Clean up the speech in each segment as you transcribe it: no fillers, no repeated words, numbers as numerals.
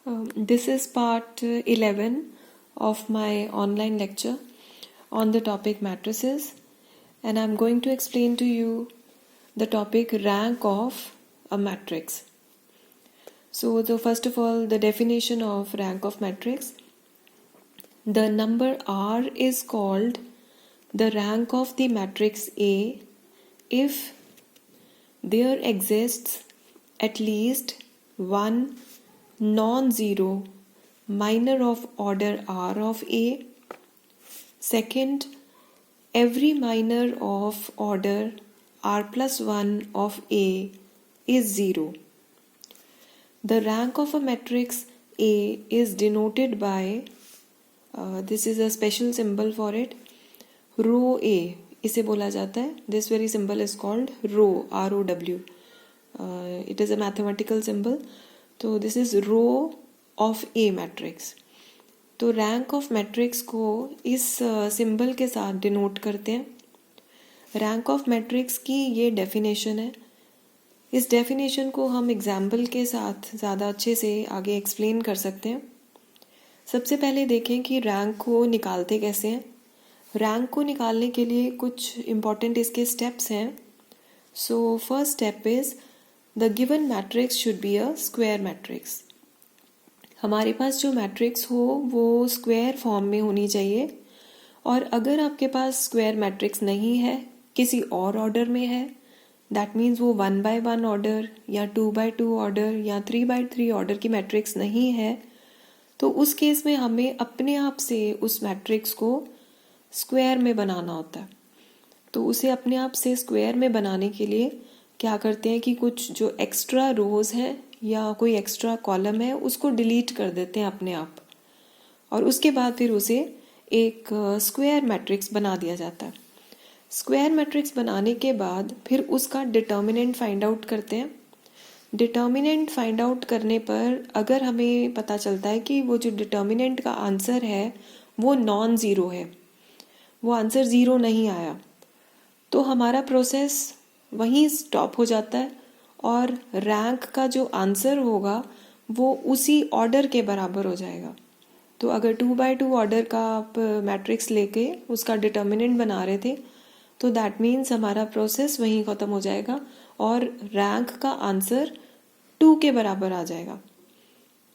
This is part 11 of my online lecture on the topic matrices, and I'm going to explain to you the topic rank of a matrix. So first of all, the definition of rank of matrix. The number R is called the rank of the matrix A if there exists at least one non-zero minor of order R of A. Second, every minor of order R plus 1 of A is 0. The rank of a matrix A is denoted by, this is a special symbol for it, row A इसे बोला जाता है. This very symbol is called row, ROW. It is a mathematical symbol. तो this is row of a matrix. तो rank of matrix को इस symbol के साथ डिनोट करते हैं. रैंक ऑफ मैट्रिक्स की ये डेफिनेशन है. इस डेफिनेशन को हम एग्जाम्पल के साथ ज़्यादा अच्छे से आगे एक्सप्लेन कर सकते हैं. सबसे पहले देखें कि रैंक को निकालते कैसे हैं. रैंक को निकालने के लिए कुछ इम्पॉर्टेंट इसके स्टेप्स हैं. So first step is The given matrix should be a square matrix. हमारे पास जो मैट्रिक्स हो वो स्क्वायर फॉर्म में होनी चाहिए. और अगर आपके पास स्क्वायर मैट्रिक्स नहीं है, किसी और ऑर्डर में है, दैट मीन्स वो 1/1 ऑर्डर या 2/2 ऑर्डर या 3/3 ऑर्डर की मैट्रिक्स नहीं है, तो उस केस में हमें अपने आप से उस मैट्रिक्स को स्क्वायर में बनाना होता है. तो उसे अपने आप से स्क्वायर में बनाने के लिए क्या करते हैं कि कुछ जो एक्स्ट्रा रोज हैं या कोई एक्स्ट्रा कॉलम है उसको डिलीट कर देते हैं अपने आप, और उसके बाद फिर उसे एक स्क्वायर मैट्रिक्स बना दिया जाता है. स्क्वायर मैट्रिक्स बनाने के बाद फिर उसका डिटर्मिनेंट फाइंड आउट करते हैं. डिटर्मिनेंट फाइंड आउट करने पर अगर हमें पता चलता है कि वो जो डिटर्मिनेंट का आंसर है वो नॉन ज़ीरो है, वो आंसर ज़ीरो नहीं आया, तो हमारा प्रोसेस वहीं स्टॉप हो जाता है और रैंक का जो आंसर होगा वो उसी ऑर्डर के बराबर हो जाएगा. तो अगर 2/2 ऑर्डर का आप मैट्रिक्स लेके उसका डिटर्मिनेंट बना रहे थे तो दैट मीन्स हमारा प्रोसेस वहीं ख़त्म हो जाएगा और रैंक का आंसर 2 के बराबर आ जाएगा.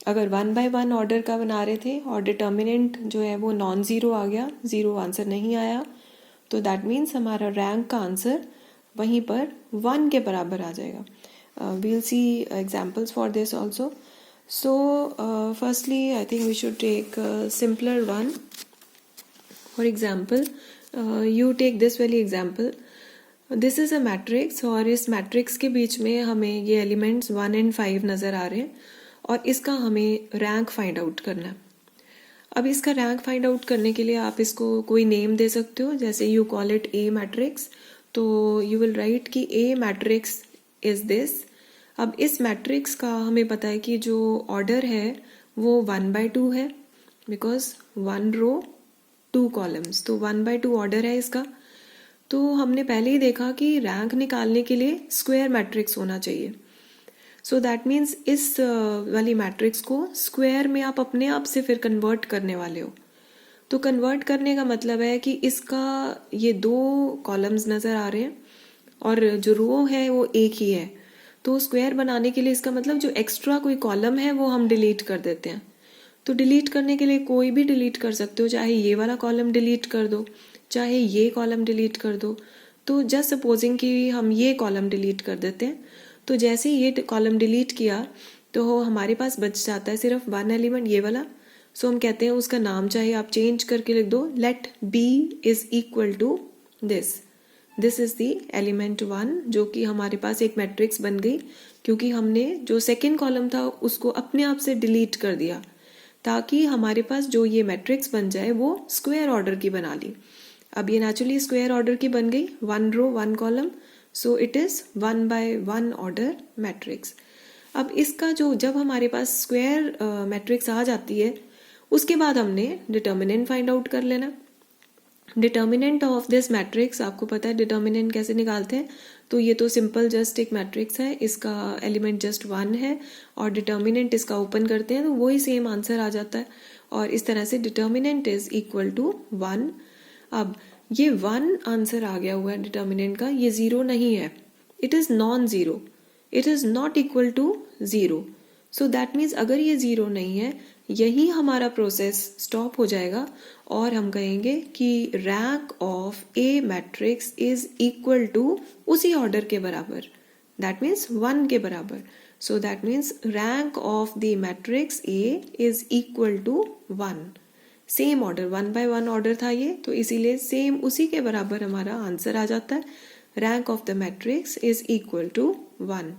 अगर 1/1 ऑर्डर का बना रहे थे और डिटर्मिनेंट जो है वो नॉन ज़ीरो आ गया, ज़ीरो आंसर नहीं आया, तो दैट मीन्स हमारा रैंक का आंसर वहीं पर 1 के बराबर आ जाएगा. we'll see examples for this also. So firstly I think we should take a simpler one. For example, you take this very example. This is a matrix और इस matrix के बीच में हमें ये एलिमेंट्स 1 and 5 नज़र आ रहे हैं और इसका हमें रैंक फाइंड आउट करना है. अब इसका रैंक फाइंड आउट करने के लिए आप इसको कोई नेम दे सकते हो, जैसे you call it A matrix. तो यू विल राइट कि ए मैट्रिक्स इज दिस. अब इस मैट्रिक्स का हमें पता है कि जो ऑर्डर है वो 1/2 है, बिकॉज 1 रो 2 कॉलम्स, तो 1/2 ऑर्डर है इसका. तो हमने पहले ही देखा कि रैंक निकालने के लिए स्क्वायर मैट्रिक्स होना चाहिए. सो दैट मीन्स इस वाली मैट्रिक्स को स्क्वायर में आप अपने आप से फिर कन्वर्ट करने वाले हो. तो कन्वर्ट करने का मतलब है कि इसका ये 2 कॉलम्स नज़र आ रहे हैं और जो रो है वो एक ही है. तो स्क्वायर बनाने के लिए इसका मतलब जो एक्स्ट्रा कोई कॉलम है वो हम डिलीट कर देते हैं. तो डिलीट करने के लिए कोई भी डिलीट कर सकते हो, चाहे ये वाला कॉलम डिलीट कर दो, चाहे ये कॉलम डिलीट कर दो. तो जस्ट सपोजिंग कि हम ये कॉलम डिलीट कर देते हैं, तो जैसे ही ये कॉलम डिलीट किया तो हमारे पास बच जाता है सिर्फ 1 एलिमेंट, ये वाला. सो हम कहते हैं उसका नाम चाहे आप चेंज करके लिख दो, let B is equal to this. This is the element 1 जो कि हमारे पास एक मैट्रिक्स बन गई क्योंकि हमने जो सेकेंड कॉलम था उसको अपने आप से डिलीट कर दिया ताकि हमारे पास जो ये मैट्रिक्स बन जाए वो स्क्वायर ऑर्डर की बना ली. अब ये नेचुरली स्क्वायर ऑर्डर की बन गई, 1 रो 1 column, so it is 1/1 order matrix. अब इसका जो जब हमारे पास स्क्वायर मैट्रिक्स आ जाती है उसके बाद हमने डिटर्मिनेंट फाइंड आउट कर लेना. डिटर्मिनेंट ऑफ दिस मैट्रिक्स, आपको पता है डिटर्मिनेंट कैसे निकालते हैं, तो ये तो सिंपल जस्ट एक मैट्रिक्स है, इसका एलिमेंट जस्ट 1 है और डिटर्मिनेंट इसका ओपन करते हैं तो वही सेम आंसर आ जाता है और इस तरह से डिटर्मिनेंट इज इक्वल टू 1। अब ये 1 आंसर आ गया हुआ है डिटर्मिनेंट का, ये 0 नहीं है, it is non zero, it is not equal to 0। So that means अगर ये 0 नहीं है, यही हमारा प्रोसेस स्टॉप हो जाएगा और हम कहेंगे कि rank of a matrix is equal to उसी ऑर्डर के बराबर, दैट मीन्स 1 के बराबर। So that means rank of the matrix A is equal to 1। Same order, 1 by 1 order था ये, तो इसीलिए सेम उसी के बराबर हमारा आंसर आ जाता है, rank of the matrix is equal to 1।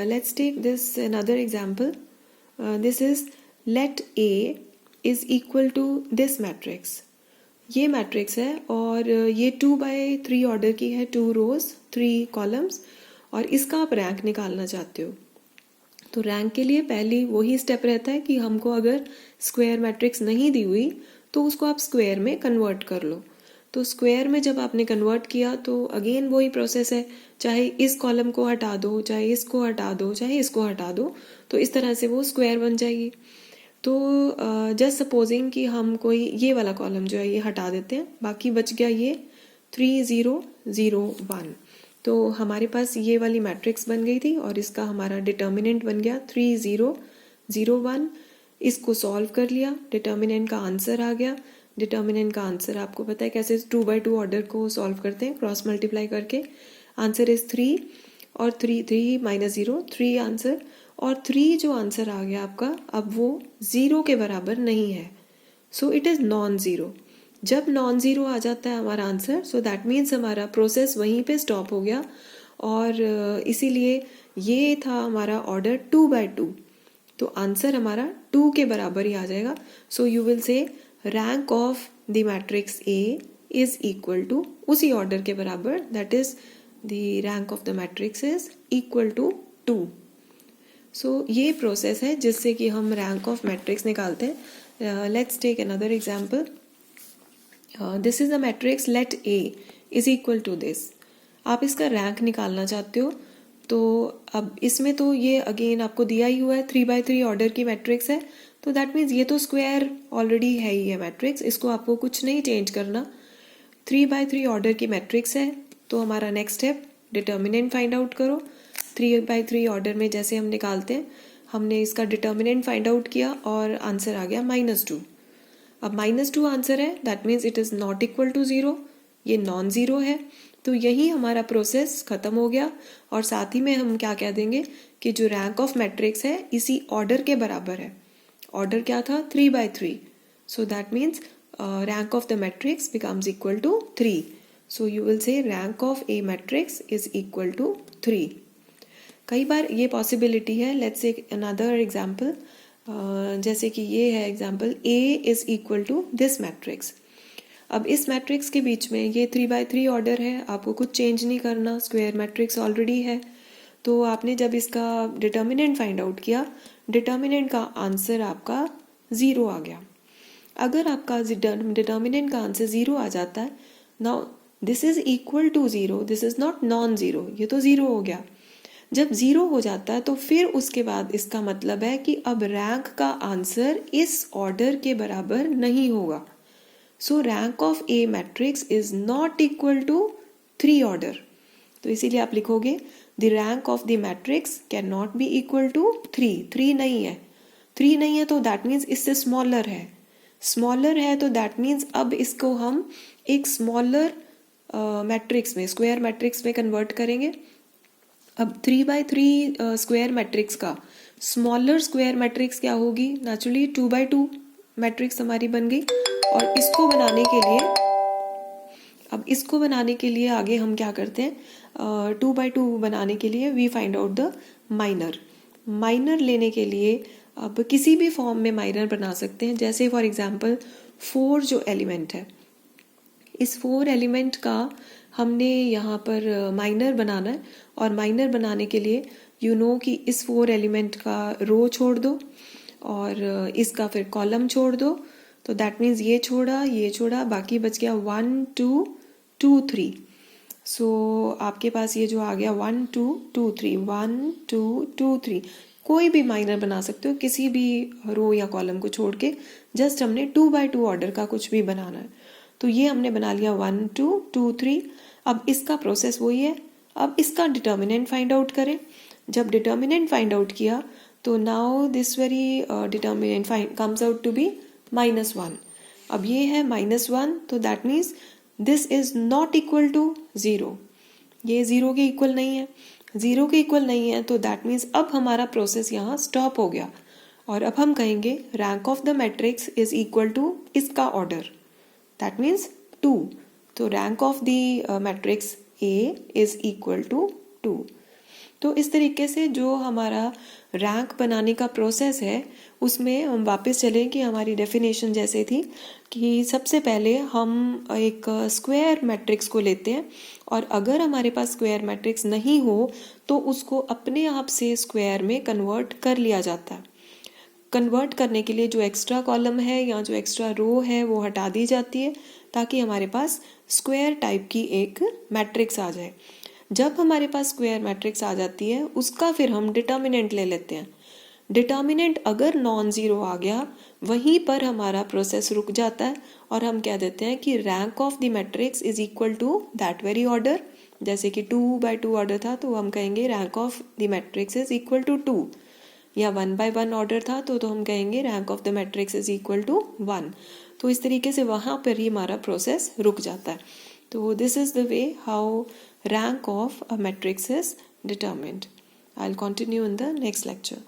Let's take this another example. This is let A is equal to this matrix. ये मैट्रिक्स है और ये 2 by 3 ऑर्डर की है, 2 rows 3 कॉलम्स, और इसका आप रैंक निकालना चाहते हो। तो रैंक के लिए पहली वही स्टेप रहता है कि हमको अगर स्क्वायर मैट्रिक्स नहीं दी हुई तो उसको आप स्क्वायर में कन्वर्ट कर लो। तो स्क्वायर में जब आपने कन्वर्ट किया तो अगेन वही प्रोसेस है, चाहे इस कॉलम को हटा दो, चाहे इसको हटा दो, चाहे इसको हटा दो, तो इस तरह से वो स्क्वायर बन जाएगी। तो जस्ट सपोजिंग कि हम कोई ये वाला कॉलम जो है ये हटा देते हैं, बाकी बच गया ये 3 0 0 1। तो हमारे पास ये वाली मैट्रिक्स बन गई थी और इसका हमारा डिटर्मिनेंट बन गया 3 0 0 1। इसको सॉल्व कर लिया, डिटर्मिनेंट का आंसर आ गया। डिटर्मिनेंट का आंसर आपको पता है कैसे 2 by 2 ऑर्डर को सॉल्व करते हैं, क्रॉस मल्टीप्लाई करके। आंसर इज 3 और 3 माइनस 0 3 आंसर, और 3 जो आंसर आ गया आपका अब वो 0 के बराबर नहीं है, so it is non zero. जब नॉन ज़ीरो आ जाता है हमारा आंसर, सो दैट मीन्स हमारा प्रोसेस वहीं पे स्टॉप हो गया और इसीलिए ये था हमारा ऑर्डर 2 by 2, तो आंसर हमारा 2 के बराबर ही आ जाएगा। So you will say rank of the matrix A is equal to उसी ऑर्डर के बराबर, that is the rank of the matrix is equal to 2। So ये प्रोसेस है जिससे कि हम रैंक ऑफ मैट्रिक्स निकालते हैं। Let's take another example. This is a matrix let A is equal to this. आप इसका रैंक निकालना चाहते हो, तो अब इसमें तो ये अगेन आपको दिया ही हुआ है, 3 by 3 ऑर्डर की मैट्रिक्स है, तो दैट मीन्स ये तो स्क्वायर ऑलरेडी है ही है मैट्रिक्स, इसको आपको कुछ नहीं चेंज करना। 3 by 3 ऑर्डर की मैट्रिक्स है, तो हमारा next step determinant find out करो। 3 by 3 ऑर्डर में जैसे हम निकालते हैं, हमने इसका डिटर्मिनेंट फाइंड आउट किया और आंसर आ गया -2। अब -2 आंसर है, that means it is not equal to 0, ये नॉन ज़ीरो है। तो यही हमारा प्रोसेस ख़त्म हो गया और साथ ही में हम क्या कह देंगे कि जो रैंक ऑफ मैट्रिक्स है इसी ऑर्डर के बराबर है। ऑर्डर क्या था? 3 by 3, so that means rank of the matrix becomes equal to 3. So you will say rank of a matrix is equal to 3. कई बार ये पॉसिबिलिटी है, लेट्स से अनदर एग्जाम्पल, जैसे कि ये है example, A is equal to this matrix. अब इस matrix के बीच में ये 3 by 3 ऑर्डर है, आपको कुछ चेंज नहीं करना, स्क्वायर मैट्रिक्स ऑलरेडी है। तो आपने जब इसका डिटर्मिनेंट फाइंड आउट किया, डिटर्मिनेंट का आंसर आपका 0 आ गया। अगर आपका डिटर्मिनेंट का आंसर 0 आ जाता है, now this is equal to 0, this is not non zero, ये तो 0 हो गया। जब 0 हो जाता है तो फिर उसके बाद इसका मतलब है कि अब रैंक का आंसर इस ऑर्डर के बराबर नहीं होगा। So rank of a matrix is not equal to 3 order. तो इसीलिए आप लिखोगे the rank of the matrix can not be equal to 3। 3 नहीं है, 3 नहीं है तो दैट मीन्स इससे स्मॉलर है। स्मॉलर है तो दैट मीन्स अब इसको हम एक स्मॉलर मैट्रिक्स में, स्क्वायर मैट्रिक्स में कन्वर्ट करेंगे। अब 3 by 3 स्क्वायर मैट्रिक्स का स्मॉलर स्क्वायर मैट्रिक्स क्या होगी? नेचुरली 2 by 2 मैट्रिक्स हमारी बन गई। और इसको बनाने के लिए, अब इसको बनाने के लिए आगे हम क्या करते हैं, 2 by 2 बनाने के लिए we find out the minor. Minor लेने के लिए अब किसी भी फॉर्म में माइनर बना सकते हैं, जैसे फॉर एग्जांपल 4 जो एलिमेंट है, इस 4 एलिमेंट का हमने यहाँ पर माइनर बनाना है। और माइनर बनाने के लिए यू नो कि इस 4 एलिमेंट का रो छोड़ दो और इसका फिर कॉलम छोड़ दो, तो दैट मीन्स ये छोड़ा, बाकी बच गया 1 2 2 3। सो आपके पास ये जो आ गया 1 2 2 3, 1 2 2 3, कोई भी माइनर बना सकते हो किसी भी रो या कॉलम को छोड़ के, जस्ट हमने 2 by 2 ऑर्डर का कुछ भी बनाना है। तो ये हमने बना लिया 1 2 2 3। अब इसका प्रोसेस वही है, अब इसका डिटर्मिनेंट फाइंड आउट करें। जब डिटर्मिनेंट फाइंड आउट किया तो now this very determinant comes out to be -1। अब ये है -1, तो that means this is not equal to 0। ये 0 के इक्वल नहीं है, 0 के इक्वल नहीं है, तो दैट मीन्स अब हमारा प्रोसेस यहाँ स्टॉप हो गया। और अब हम कहेंगे rank of the matrix is equal to इसका ऑर्डर, दैट मीन्स 2। तो rank of the matrix A is equal to 2। तो इस तरीके से जो हमारा रैंक बनाने का प्रोसेस है उसमें हम वापस चलें कि हमारी डेफिनेशन जैसे थी कि सबसे पहले हम एक स्क्वायर मैट्रिक्स को लेते हैं, और अगर हमारे पास स्क्वायर मैट्रिक्स नहीं हो तो उसको अपने आप से स्क्वायर में कन्वर्ट कर लिया जाता है। कन्वर्ट करने के लिए जो एक्स्ट्रा कॉलम है या जो एक्स्ट्रा रो है वो हटा दी जाती है, ताकि हमारे पास स्क्वायर टाइप की एक मैट्रिक्स आ जाए। जब हमारे पास स्क्वायर मैट्रिक्स आ जाती है उसका फिर हम डिटर्मिनेंट ले लेते हैं। डिटर्मिनेंट अगर नॉन ज़ीरो आ गया वहीं पर हमारा प्रोसेस रुक जाता है, और हम कह देते हैं कि rank of the matrix is equal to that very order. जैसे कि 2 by 2 ऑर्डर था तो हम कहेंगे rank of the matrix is equal to 2, या 1 by 1 ऑर्डर था तो हम कहेंगे rank of the matrix is equal to 1। तो इस तरीके से वहाँ पर ही हमारा प्रोसेस रुक जाता है। तो this is the way how rank of a matrix is determined. I'll continue in the next lecture.